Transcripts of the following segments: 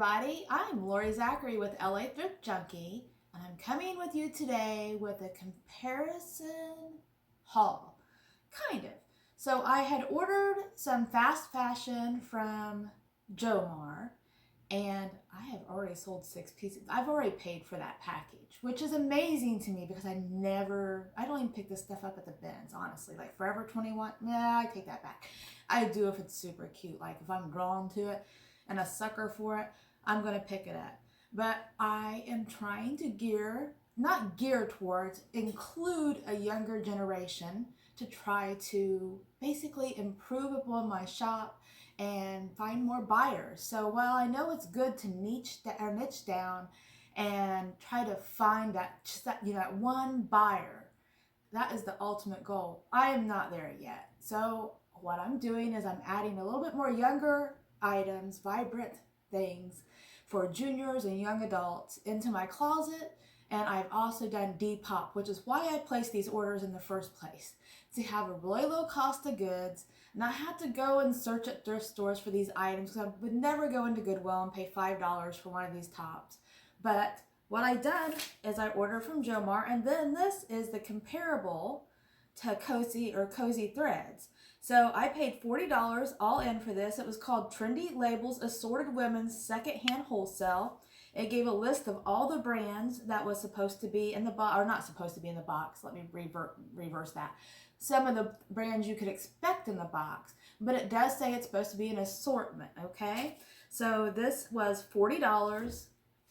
everybody, I'm Lori Zachary with LA Thrift Junkie, and I'm coming with you today with a comparison haul, kind of. So I had ordered some fast fashion from Jomar, and I have already sold 6 pieces. I've already paid for that package, which is amazing to me because I don't even pick this stuff up at the bins, honestly. Like Forever 21, nah, I take that back. I do if it's super cute. Like if I'm drawn to it and a sucker for it, I'm going to pick it up. But I am trying to not gear towards, include a younger generation to try to basically improve upon my shop and find more buyers. So while I know it's good to niche down and try to find that one buyer, that is the ultimate goal. I am not there yet. So what I'm doing is I'm adding a little bit more younger items, vibrant things for juniors and young adults into my closet. And I've also done Depop, which is why I placed these orders in the first place, to have a really low cost of goods, not have to go and search at thrift stores for these items, because I would never go into Goodwill and pay $5 for one of these tops. But what I done is I ordered from Jomar, and then this is the comparable to Koesi Threads. So I paid $40 all in for this. It was called Trendy Labels Assorted Women's Secondhand Wholesale. It gave a list of all the brands that was supposed to be in the box, or not supposed to be in the box. Let me reverse that. Some of the brands you could expect in the box, but it does say it's supposed to be an assortment, okay? So this was $40,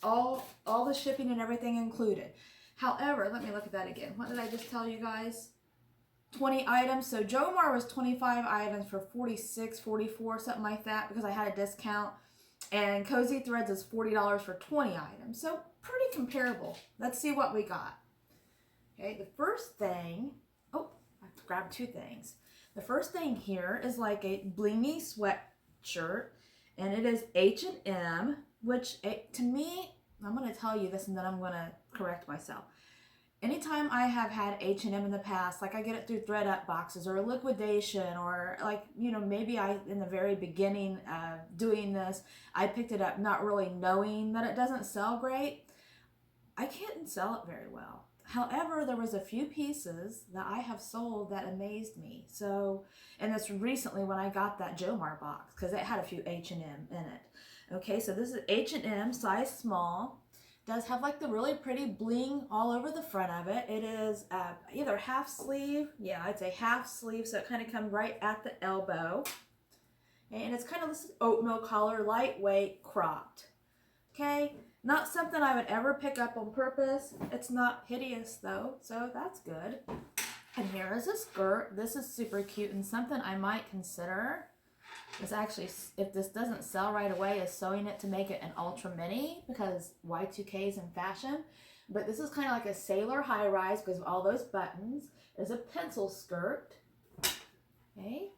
all the shipping and everything included. However, let me look at that again. What did I just tell you guys? 20 items. So Jomar was 25 items for 46, 44, something like that, because I had a discount. And Koesi Threads is $40 for 20 items. So pretty comparable. Let's see what we got. Okay, the first thing, I have to grab 2 things. The first thing here is like a blingy sweatshirt, and it is H&M, which to me, I'm going to tell you this and then I'm going to correct myself. Anytime I have had H&M in the past, like I get it through ThredUp boxes or a liquidation, or like, maybe in the very beginning doing this, I picked it up not really knowing that it doesn't sell great. I can't sell it very well. However, there was a few pieces that I have sold that amazed me. So, and that's recently when I got that Jomar box, because it had a few H&M in it. Okay, so this is H&M, size small. Does have like the really pretty bling all over the front of it. It is either half sleeve, yeah, I'd say half sleeve, so it kind of comes right at the elbow. And it's kind of this oatmeal collar, lightweight, cropped. Okay, not something I would ever pick up on purpose. It's not hideous though, so that's good. And here is a skirt. This is super cute and something I might consider. This actually, if this doesn't sell right away, is sewing it to make it an ultra mini, because Y2K is in fashion. But this is kind of like a sailor high rise because of all those buttons. There's a pencil skirt. Okay.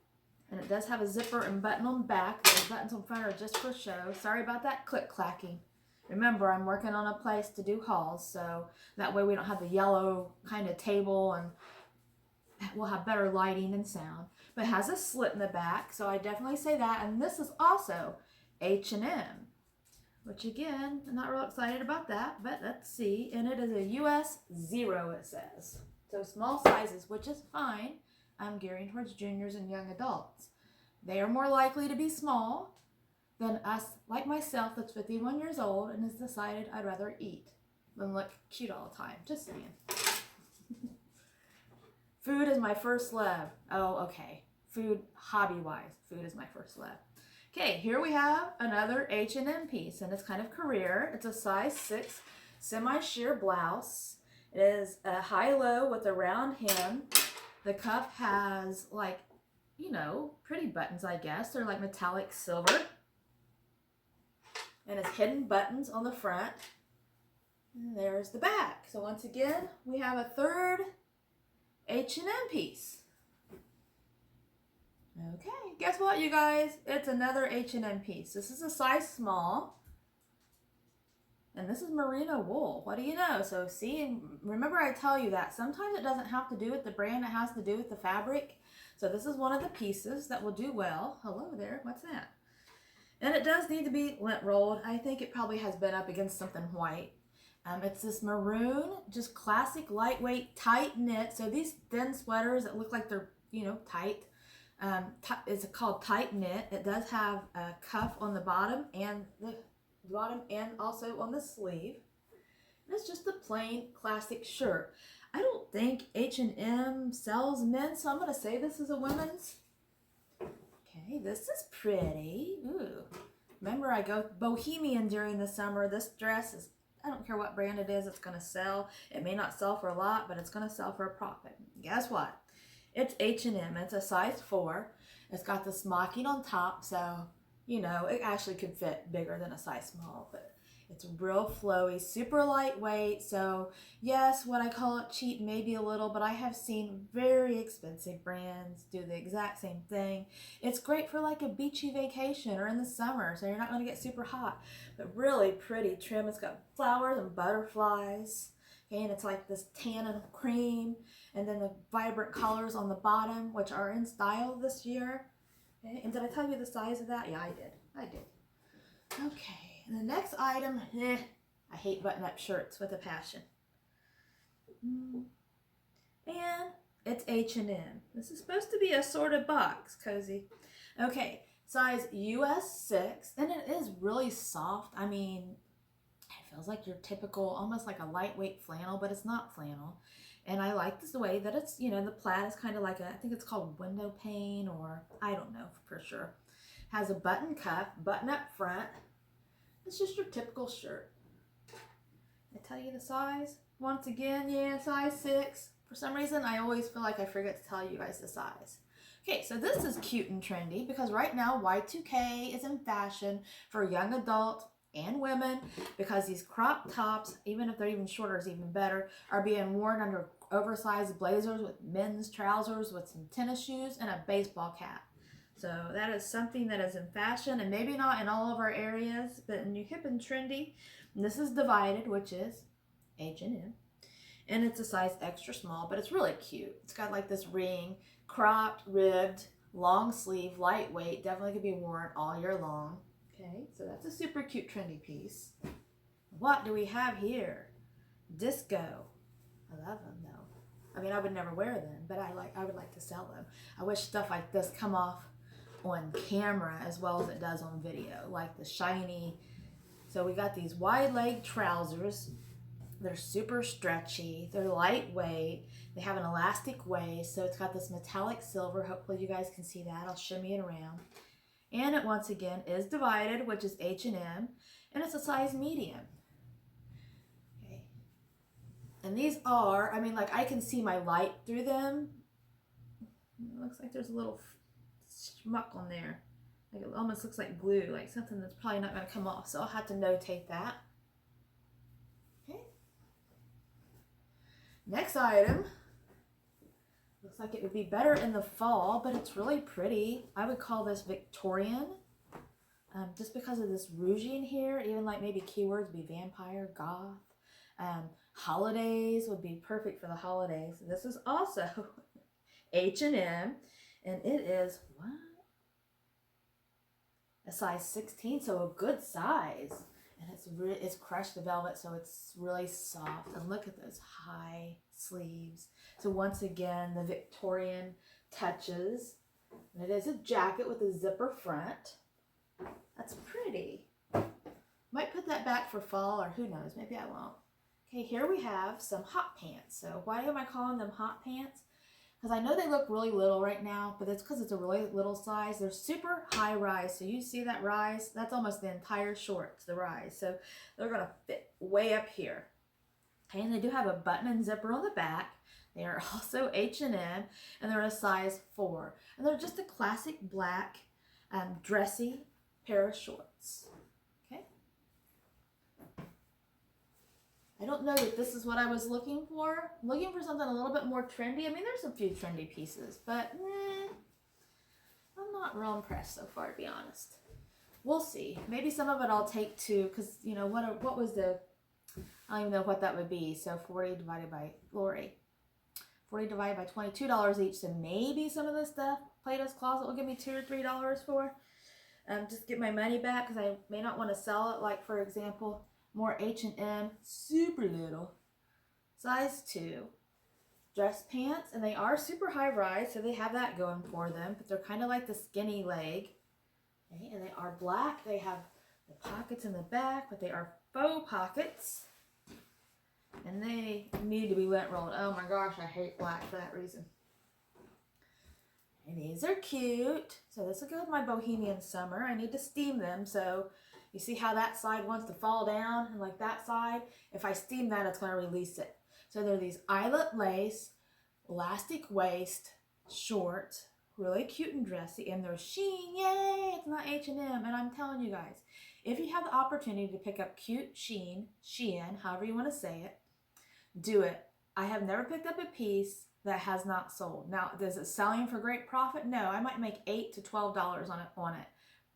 And it does have a zipper and button on the back. The buttons on front are just for show. Sorry about that click clacking. Remember, I'm working on a place to do hauls, so that way we don't have the yellow kind of table, and we'll have better lighting and sound. But it has a slit in the back, so I definitely say that. And this is also H&M, which again, I'm not real excited about that, but let's see. And it is a US 0, it says. So small sizes, which is fine. I'm gearing towards juniors and young adults. They are more likely to be small than us, like myself, that's 51 years old and has decided I'd rather eat than look cute all the time. Just saying. Food is my first love. Oh, okay. Food, hobby-wise, food is my first love. Okay, here we have another H&M piece, and it's kind of career. It's a size 6 semi-sheer blouse. It is a high-low with a round hem. The cuff has, like, pretty buttons, I guess. They're like metallic silver. And it's hidden buttons on the front. And there's the back. So once again, we have a third H&M piece. Okay, guess what, you guys? It's another H&M piece. This is a size small. And this is merino wool. What do you know? So see, remember I tell you that sometimes it doesn't have to do with the brand, it has to do with the fabric. So this is one of the pieces that will do well. Hello there, what's that? And it does need to be lint rolled. I think it probably has been up against something white. It's this maroon, just classic lightweight tight knit. So these thin sweaters that look like they're, you know, tight, it's called tight knit. It does have a cuff on the bottom and also on the sleeve. And it's just a plain classic shirt. I don't think H&M sells men, so I'm going to say this is a women's. Okay, this is pretty. Ooh. Remember, I go bohemian during the summer. This dress is, I don't care what brand it is, it's going to sell. It may not sell for a lot, but it's going to sell for a profit. Guess what? It's H&M. It's a size 4. It's got the smocking on top, so, you know, it actually could fit bigger than a size small, but it's real flowy, super lightweight. So yes, what I call it cheap, maybe a little, but I have seen very expensive brands do the exact same thing. It's great for like a beachy vacation or in the summer, so you're not going to get super hot, but really pretty trim. It's got flowers and butterflies. Okay, and it's like this tan and cream, and then the vibrant colors on the bottom, which are in style this year. Okay, and did I tell you the size of that? Yeah, I did. Okay. And the next item, I hate button-up shirts with a passion. And it's H&M. This is supposed to be a sorted box, Cozy. Okay, size US 6, and it is really soft. I mean, it feels like your typical, almost like a lightweight flannel, but it's not flannel. And I like the way that it's, you know, the plaid is kind of like I think it's called window pane, or I don't know for sure. Has a button cuff, button up front. It's just your typical shirt. I tell you the size. Once again, yeah, size 6. For some reason, I always feel like I forget to tell you guys the size. Okay, so this is cute and trendy because right now Y2K is in fashion for young adult and women, because these crop tops, even if they're even shorter is even better, are being worn under oversized blazers with men's trousers with some tennis shoes and a baseball cap. So that is something that is in fashion, and maybe not in all of our areas, but in new hip and trendy. And this is divided, which is H&M. And it's a size extra small, but it's really cute. It's got like this ring, cropped, ribbed, long sleeve, lightweight, definitely could be worn all year long. Okay, so that's a super cute trendy piece. What do we have here? Disco. I love them though. I mean, I would never wear them, but I would like to sell them. I wish stuff like this come off on camera as well as it does on video, like the shiny. So we got these wide leg trousers. They're super stretchy, they're lightweight, they have an elastic waist, so it's got this metallic silver. Hopefully you guys can see that. I'll shimmy it around. And it once again is divided, which is H&M, and it's a size medium. Okay. And these are, I mean, like I can see my light through them. It looks like there's a little schmuck on there. Like it almost looks like glue, like something that's probably not going to come off. So I'll have to notate that. Okay. Next item. Looks like it would be better in the fall, but it's really pretty. I would call this Victorian. Just because of this rouging here, even like maybe keywords would be vampire, goth. Holidays would be perfect for the holidays. This is also H&M, and it is, what? A size 16, so a good size. And it's crushed velvet, so it's really soft. And look at those high sleeves. So once again, the Victorian touches. And it is a jacket with a zipper front. That's pretty. Might put that back for fall, or who knows, maybe I won't. Okay, here we have some hot pants. So why am I calling them hot pants? Because I know they look really little right now, but it's because it's a really little size. They're super high rise. So you see that rise? That's almost the entire shorts, the rise. So they're going to fit way up here. Okay, and they do have a button and zipper on the back. They are also H&M, and they're a size 4. And they're just a classic black, dressy pair of shorts. Okay. I don't know that this is what I was looking for. I'm looking for something a little bit more trendy. I mean, there's a few trendy pieces, but I'm not real impressed so far, to be honest. We'll see. Maybe some of it I'll take too, because, you know, what was the, I don't even know what that would be. So 40 divided by, Lori, 40 divided by $22 each. So maybe some of this stuff, Plato's Closet will give me $2 or $3 for. just get my money back because I may not want to sell it. Like, for example, more H&M, super little, size 2 dress pants, and they are super high rise, so they have that going for them, but they're kind of like the skinny leg. Okay, and they are black. They have the pockets in the back, but they are faux pockets, and they need to be wet rolled. Oh my gosh, I hate black for that reason. And these are cute. So this will go with my Bohemian Summer. I need to steam them, so you see how that side wants to fall down, and like that side, if I steam that, it's going to release it. So they're these eyelet lace, elastic waist, short, really cute and dressy, and they're Shein. Yay! It's not H&M, and I'm telling you guys, if you have the opportunity to pick up cute Shein, however you want to say it, do it. I have never picked up a piece that has not sold. Now, is it selling for great profit? No, I might make $8 to $12 on it,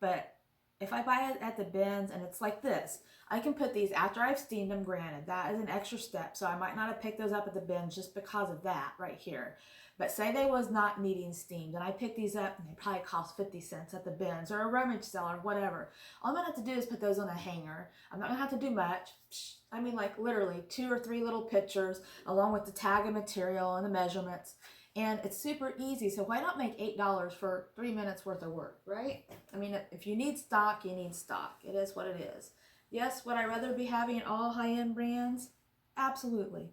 but if I buy it at the bins and it's like this, I can put these after I've steamed them. Granted, that is an extra step, so I might not have picked those up at the bins just because of that right here. But say they was not needing steamed, and I picked these up, and they probably cost 50 cents at the bins or a rummage sale or whatever. All I'm gonna have to do is put those on a hanger. I'm not gonna have to do much. I mean, like literally 2 or 3 little pictures along with the tag of material and the measurements. And it's super easy, so why not make $8 for 3 minutes worth of work, right? I mean, if you need stock, you need stock. It is what it is. Yes, would I rather be having all high-end brands? Absolutely.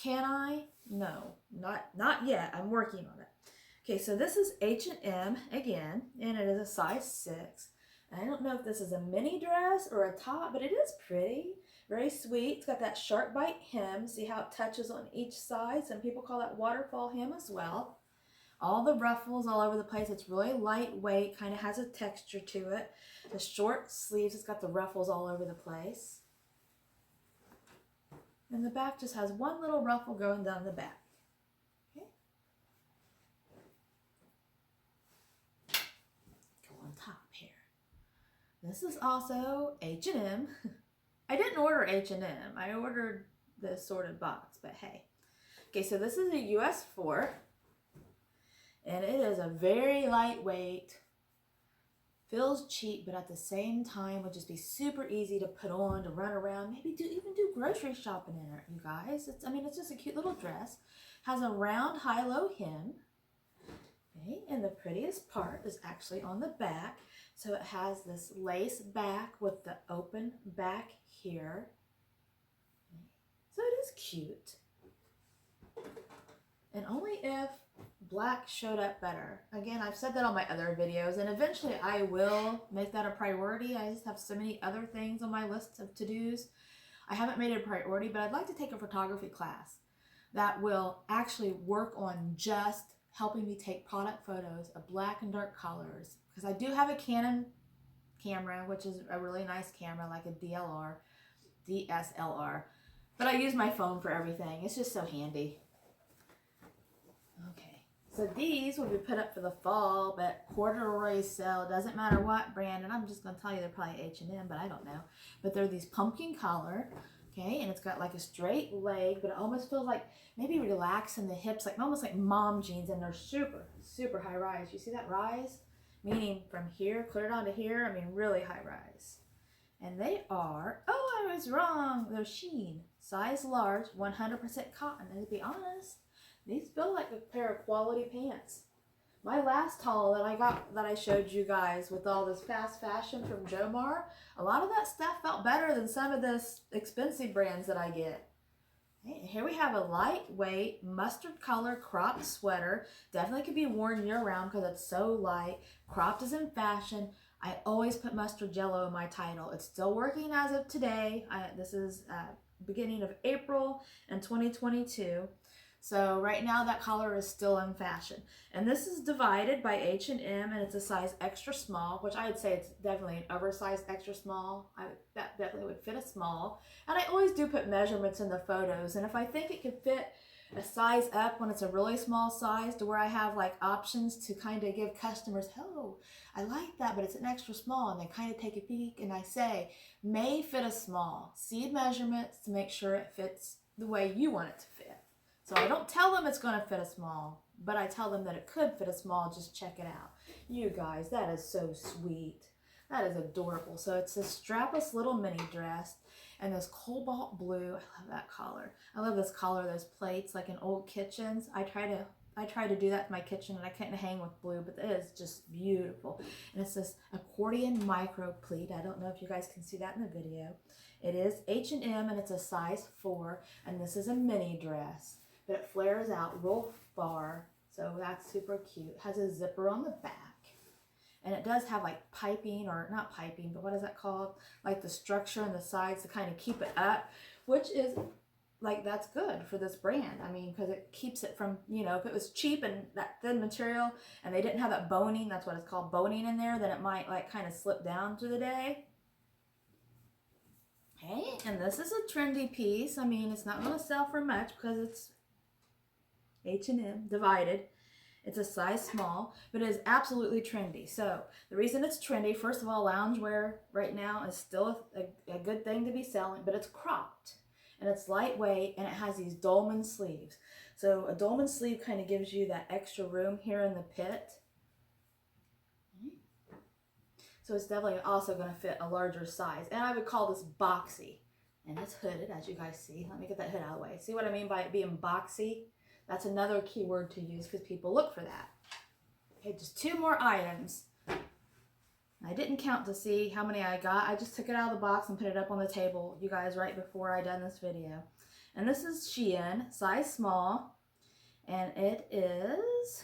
Can I? No, not yet. I'm working on it. Okay, so this is H&M again, and it is a size 6. And I don't know if this is a mini dress or a top, but it is pretty. Very sweet. It's got that sharp bite hem. See how it touches on each side? Some people call that waterfall hem as well. All the ruffles all over the place. It's really lightweight, kind of has a texture to it. The short sleeves, it's got the ruffles all over the place. And the back just has one little ruffle going down the back. Okay. Go on top here. This is also H&M. I didn't order H&M. I ordered the assorted box, but hey. Okay, so this is a US 4. And it is a very lightweight, feels cheap, but at the same time would just be super easy to put on, to run around, maybe even do grocery shopping in it, you guys. It's just a cute little dress. Has a round high-low hem. Okay, and the prettiest part is actually on the back. So it has this lace back with the open back here. So it is cute. And only if black showed up better. Again, I've said that on my other videos, and eventually I will make that a priority. I just have so many other things on my list of to-dos. I haven't made it a priority, but I'd like to take a photography class that will actually work on just helping me take product photos of black and dark colors. Because I do have a Canon camera, which is a really nice camera, like a DSLR. But I use my phone for everything. It's just so handy. Okay, so these will be put up for the fall, but corduroy sale, doesn't matter what brand, and I'm just going to tell you they're probably H&M, but I don't know. But they're these pumpkin collar, okay, and it's got like a straight leg, but it almost feels like maybe relaxed in the hips, like almost like mom jeans, and they're super, super high rise. You see that rise? Meaning from here, clear down to here, I mean really high rise. And they are, oh, I was wrong, they're Shein, size large, 100% cotton, and to be honest, these feel like a pair of quality pants. My last haul that I got, that I showed you guys with all this fast fashion from Jomar, a lot of that stuff felt better than some of this expensive brands that I get. Okay, here we have a lightweight mustard color cropped sweater. Definitely could be worn year round because it's so light. Cropped is in fashion. I always put mustard yellow in my title. It's still working as of today. This is beginning of April in 2022. So right now that collar is still in fashion. And this is divided by H&M, and it's a size extra small, which I would say it's definitely an oversized extra small. That definitely would fit a small. And I always do put measurements in the photos. And if I think it could fit a size up when it's a really small size, to where I have like options to kind of give customers, oh, I like that, but it's an extra small. And they kind of take a peek, and I say, may fit a small. See measurements to make sure it fits the way you want it to fit. So I don't tell them it's going to fit a small, but I tell them that it could fit a small. Just check it out. You guys, that is so sweet. That is adorable. So it's this strapless little mini dress and this cobalt blue. I love that collar. I love this collar, those plates like in old kitchens. I try to do that in my kitchen and I couldn't hang with blue, but it is just beautiful. And it's this accordion micro pleat. I don't know if you guys can see that in the video. It is H&M and it's a size 4, and this is a mini dress, but it flares out real far, so that's super cute. It has a zipper on the back. And it does have like piping, or not piping, but what is that called? Like the structure on the sides to kind of keep it up, which is like, that's good for this brand. I mean, because it keeps it from, you know, if it was cheap and that thin material and they didn't have that boning, that's what it's called, boning in there, then it might like kind of slip down through the day. Okay, and this is a trendy piece. I mean, it's not going to sell for much because it's H&M divided. It's a size small, but it is absolutely trendy. So the reason it's trendy, first of all, loungewear right now is still a good thing to be selling, but it's cropped and it's lightweight and it has these dolman sleeves. So a dolman sleeve kind of gives you that extra room here in the pit. So it's definitely also going to fit a larger size. And I would call this boxy. And it's hooded, as you guys see. Let me get that hood out of the way. See what I mean by it being boxy? That's another key word to use because people look for that. Okay, just 2 more items. I didn't count to see how many I got. I just took it out of the box and put it up on the table, you guys, right before I done this video. And this is Shein, size small. And it is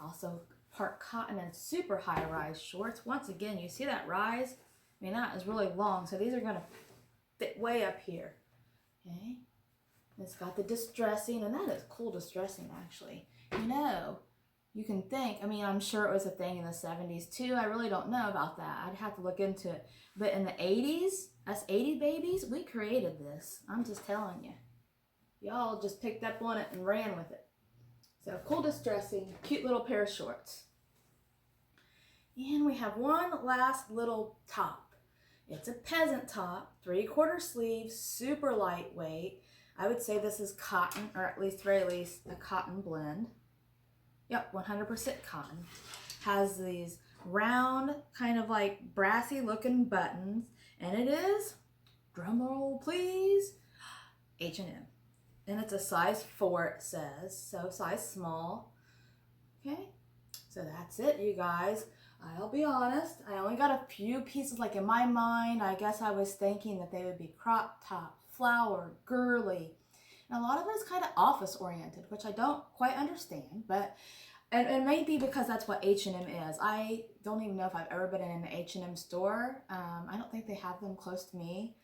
also part cotton and super high rise shorts. Once again, you see that rise? I mean, that is really long. So these are going to fit way up here. Okay. It's got the distressing, and that is cool distressing, actually. You know, you can think, I mean, I'm sure it was a thing in the 70s too. I really don't know about that. I'd have to look into it. But in the 80s, us 80 babies, we created this. I'm just telling you. Y'all just picked up on it and ran with it. So cool distressing, cute little pair of shorts. And we have one last little top. It's a peasant top, 3/4 sleeves, super lightweight. I would say this is cotton, or at least very least a cotton blend. Yep, 100% cotton. Has these round, kind of like brassy looking buttons, and it is, drum roll please, H&M. And it's a size 4, it says, so size small. Okay, so that's it, you guys. I'll be honest, I only got a few pieces. Like in my mind, I guess I was thinking that they would be crop top, flowered, girly. And a lot of it is kind of office oriented, which I don't quite understand, but and maybe because that's what H&M is. I don't even know if I've ever been in an H&M store. I don't think they have them close to me.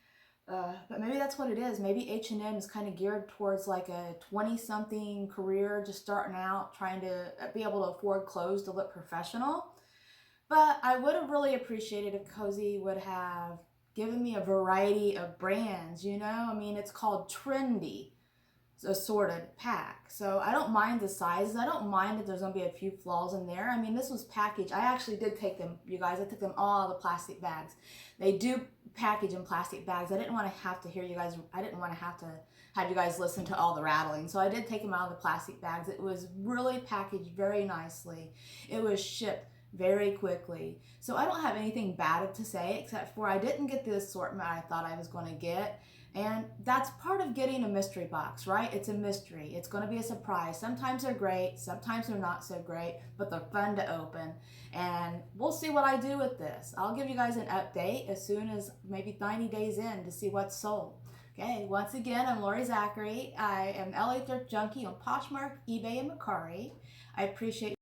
But maybe that's what it is. Maybe H&M is kind of geared towards like a 20-something career, just starting out, trying to be able to afford clothes to look professional. But I would have really appreciated if Kosei would have given me a variety of brands, you know? I mean, it's called Trendy, assorted pack. So I don't mind the sizes. I don't mind that there's going to be a few flaws in there. I mean, this was packaged. I actually did take them, you guys. I took them all the plastic bags. They do package in plastic bags. I didn't want to have to hear you guys. I didn't want to have you guys listen to all the rattling. So I did take them out of the plastic bags. It was really packaged very nicely. It was shipped very quickly. So I don't have anything bad to say except for I didn't get the assortment I thought I was going to get. And that's part of getting a mystery box, right? It's a mystery. It's going to be a surprise. Sometimes they're great, sometimes they're not so great, but they're fun to open. And we'll see what I do with this. I'll give you guys an update as soon as maybe 90 days in to see what's sold. Okay, once again, I'm Lori Zachary. I am LA Thrift Junkie on Poshmark, eBay, and Mercari. I appreciate